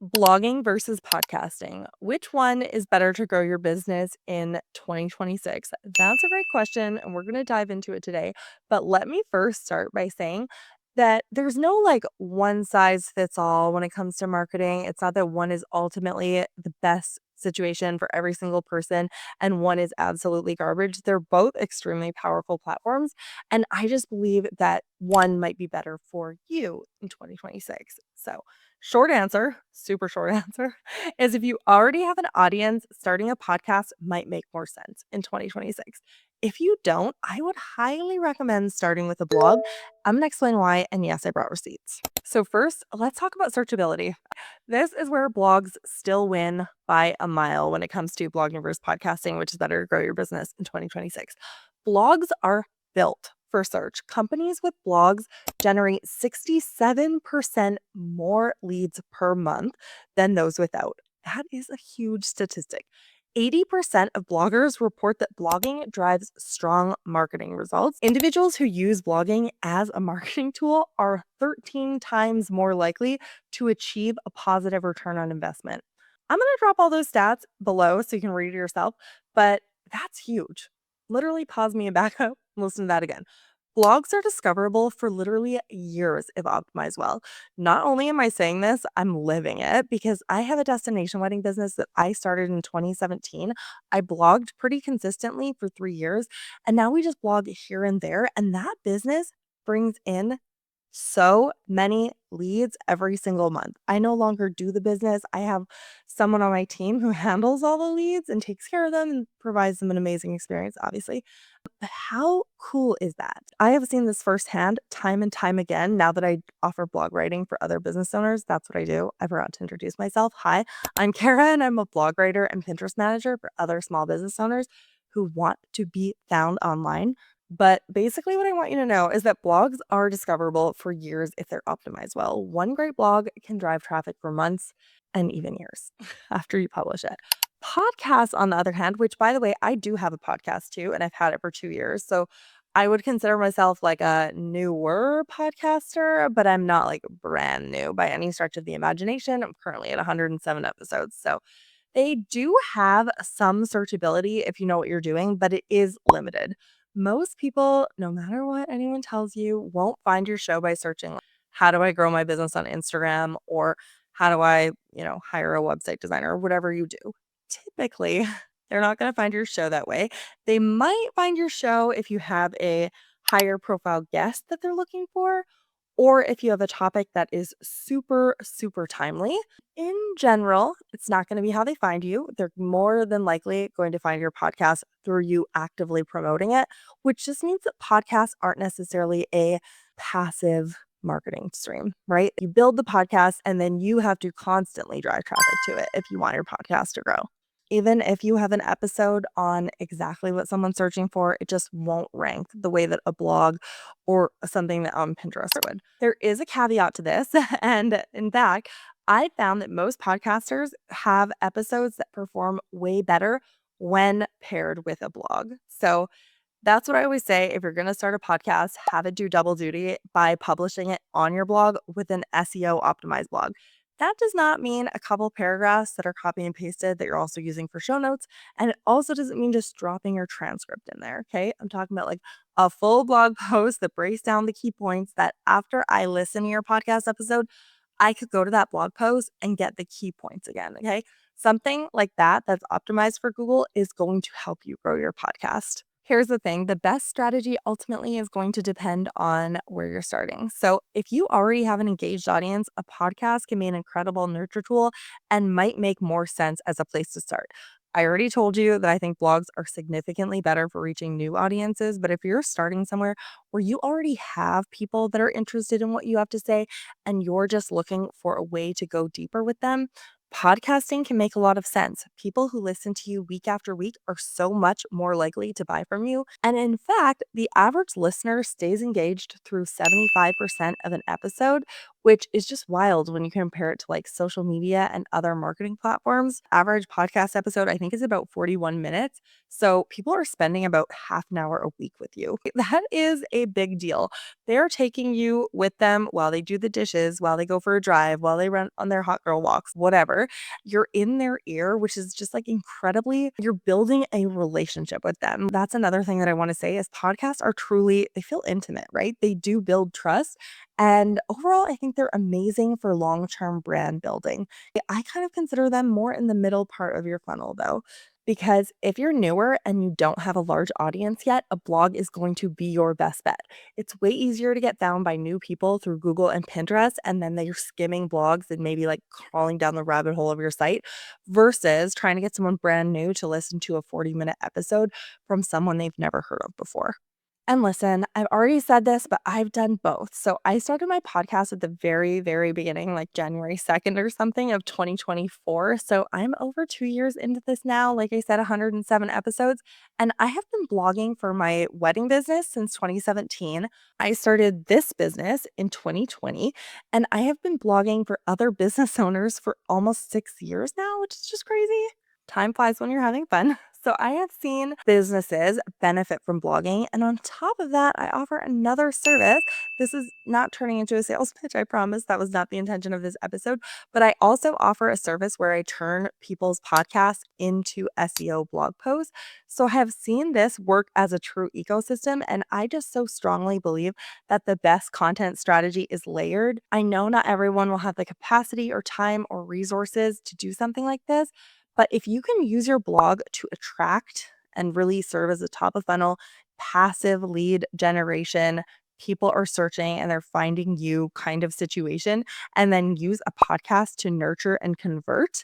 Blogging versus podcasting. Which one is better to grow your business in 2026? That's a great question, and we're going to dive into it today. But let me first start by saying that there's no like one size fits all when it comes to marketing. It's not that one is ultimately the best situation for every single person and one is absolutely garbage. They're both extremely powerful platforms. And I just believe that one might be better for you in 2026. So, short answer, super short answer, is if you already have an audience, starting a podcast might make more sense in 2026. If you don't, I would highly recommend starting with a blog. I'm going to explain why, and yes, I brought receipts. So, first, let's talk about searchability. This is where blogs still win by a mile when it comes to blogging versus podcasting, which is better to grow your business in 2026. Blogs are built for search. Companies with blogs generate 67% more leads per month than those without. That is a huge statistic. 80% of bloggers report that blogging drives strong marketing results. Individuals who use blogging as a marketing tool are 13 times more likely to achieve a positive return on investment. I'm going to drop all those stats below so you can read it yourself, but that's huge. Literally pause me and back up and listen to that again. Blogs are discoverable for literally years if optimized well. Not only am I saying this, I'm living it because I have a destination wedding business that I started in 2017. I blogged pretty consistently for 3 years, and now we just blog here and there. And that business brings in so many leads every single month. I no longer do the business. I have someone on my team who handles all the leads and takes care of them and provides them an amazing experience, obviously. But how cool is that? I have seen this firsthand time and time again. Now that I offer blog writing for other business owners, that's what I do. I forgot to introduce myself. Hi, I'm Kara, and I'm a blog writer and Pinterest manager for other small business owners who want to be found online. But basically, what I want you to know is that blogs are discoverable for years if they're optimized well. One great blog can drive traffic for months and even years after you publish it. Podcasts, on the other hand, which by the way, I do have a podcast too, and I've had it for 2 years. So I would consider myself like a newer podcaster, but I'm not like brand new by any stretch of the imagination. I'm currently at 107 episodes. So they do have some searchability if you know what you're doing, but it is limited. Most people, no matter what anyone tells you, won't find your show by searching like, how do I grow my business on Instagram or how do I, hire a website designer or whatever you do. Typically, they're not going to find your show that way. They might find your show if you have a higher profile guest that they're looking for, or if you have a topic that is super, super timely. In general, it's not going to be how they find you. They're more than likely going to find your podcast through you actively promoting it, which just means that podcasts aren't necessarily a passive marketing stream, right? You build the podcast and then you have to constantly drive traffic to it if you want your podcast to grow. Even if you have an episode on exactly what someone's searching for, it just won't rank the way that a blog or something that on Pinterest would. There is a caveat to this. And in fact, I found that most podcasters have episodes that perform way better when paired with a blog. So that's what I always say. If you're going to start a podcast, have it do double duty by publishing it on your blog with an SEO optimized blog. That does not mean a couple paragraphs that are copy and pasted that you're also using for show notes. And it also doesn't mean just dropping your transcript in there. Okay. I'm talking about like a full blog post that breaks down the key points that after I listen to your podcast episode, I could go to that blog post and get the key points again. Okay. Something like that that's optimized for Google is going to help you grow your podcast. Here's the thing, the best strategy ultimately is going to depend on where you're starting. So, if you already have an engaged audience, a podcast can be an incredible nurture tool and might make more sense as a place to start. I already told you that I think blogs are significantly better for reaching new audiences, but if you're starting somewhere where you already have people that are interested in what you have to say and you're just looking for a way to go deeper with them, podcasting can make a lot of sense. People who listen to you week after week are so much more likely to buy from you. And in fact, the average listener stays engaged through 75% of an episode, which is just wild when you compare it to like social media and other marketing platforms. Average podcast episode, I think, is about 41 minutes. So people are spending about half an hour a week with you. That is a big deal. They're taking you with them while they do the dishes, while they go for a drive, while they run on their hot girl walks, whatever. You're in their ear, which is just like incredibly, you're building a relationship with them. That's another thing that I want to say is podcasts are truly, they feel intimate, right? They do build trust. And overall, I think they're amazing for long-term brand building. I kind of consider them more in the middle part of your funnel though. Because if you're newer and you don't have a large audience yet, a blog is going to be your best bet. It's way easier to get found by new people through Google and Pinterest, and then they're skimming blogs and maybe like crawling down the rabbit hole of your site versus trying to get someone brand new to listen to a 40-minute episode from someone they've never heard of before. And listen, I've already said this, but I've done both. So I started my podcast at the very, very beginning, like January 2nd or something of 2024. So I'm over 2 years into this now. Like I said, 107 episodes. And I have been blogging for my wedding business since 2017. I started this business in 2020. And I have been blogging for other business owners for almost 6 years now, which is just crazy. Time flies when you're having fun. So I have seen businesses benefit from blogging. And on top of that, I offer another service. This is not turning into a sales pitch, I promise. That was not the intention of this episode. But I also offer a service where I turn people's podcasts into SEO blog posts. So I have seen this work as a true ecosystem. And I just so strongly believe that the best content strategy is layered. I know not everyone will have the capacity or time or resources to do something like this. But if you can use your blog to attract and really serve as a top of funnel, passive lead generation, people are searching and they're finding you kind of situation, and then use a podcast to nurture and convert,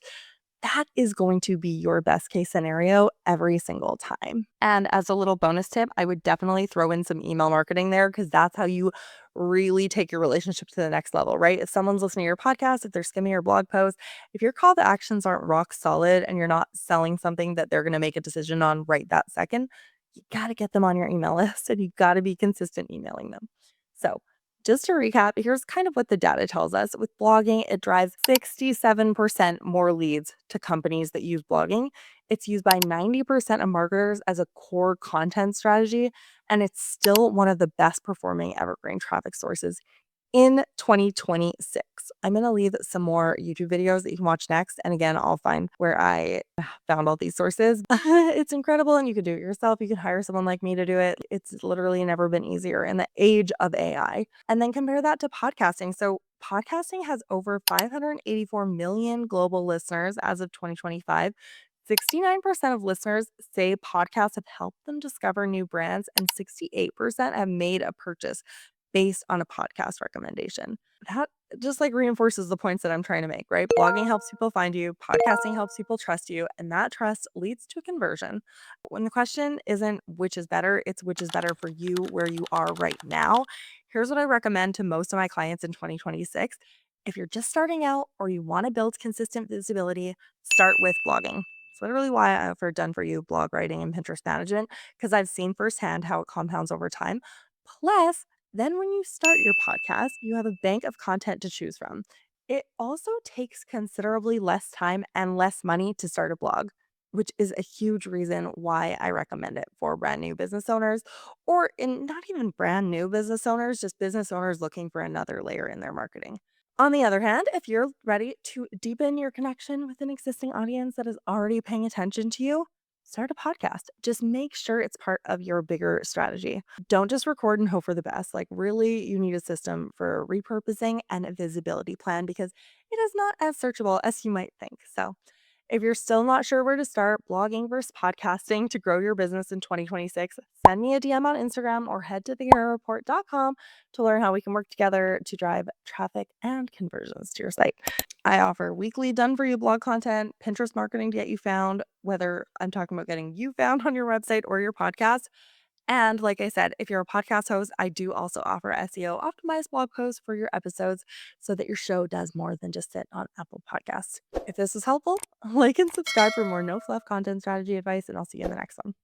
that is going to be your best case scenario every single time. And as a little bonus tip, I would definitely throw in some email marketing there because that's how you really take your relationship to the next level, right? If someone's listening to your podcast, if they're skimming your blog post, if your call to actions aren't rock solid and you're not selling something that they're going to make a decision on right that second, you got to get them on your email list and you got to be consistent emailing them. So, just to recap, here's kind of what the data tells us. With blogging, it drives 67% more leads to companies that use blogging. It's used by 90% of marketers as a core content strategy, and it's still one of the best performing evergreen traffic sources in 2026. I'm going to leave some more YouTube videos that you can watch next. And again, I'll find where I found all these sources. It's incredible and you can do it yourself. You can hire someone like me to do it. It's literally never been easier in the age of AI. And then compare that to podcasting. So podcasting has over 584 million global listeners as of 2025. 69% of listeners say podcasts have helped them discover new brands, and 68% have made a purchase based on a podcast recommendation. That just like reinforces the points that I'm trying to make, right? Blogging helps people find you, podcasting helps people trust you, and that trust leads to conversion. When the question isn't which is better, it's which is better for you where you are right now. Here's what I recommend to most of my clients in 2026. If you're just starting out or you want to build consistent visibility, start with blogging. It's literally why I offer done for you blog writing and Pinterest management, because I've seen firsthand how it compounds over time. Plus, then, when you start your podcast, you have a bank of content to choose from. It also takes considerably less time and less money to start a blog, which is a huge reason why I recommend it for brand new business owners, or in not even brand new business owners, just business owners looking for another layer in their marketing. On the other hand, if you're ready to deepen your connection with an existing audience that is already paying attention to you, start a podcast. Just make sure it's part of your bigger strategy. Don't just record and hope for the best. Like, really, you need a system for repurposing and a visibility plan because it is not as searchable as you might think. So, if you're still not sure where to start blogging versus podcasting to grow your business in 2026, send me a DM on Instagram or head to theheroreport.com to learn how we can work together to drive traffic and conversions to your site. I offer weekly done for you blog content, Pinterest marketing to get you found, whether I'm talking about getting you found on your website or your podcast. And like I said, if you're a podcast host, I do also offer SEO optimized blog posts for your episodes so that your show does more than just sit on Apple Podcasts. If this was helpful, like and subscribe for more no fluff content strategy advice, and I'll see you in the next one.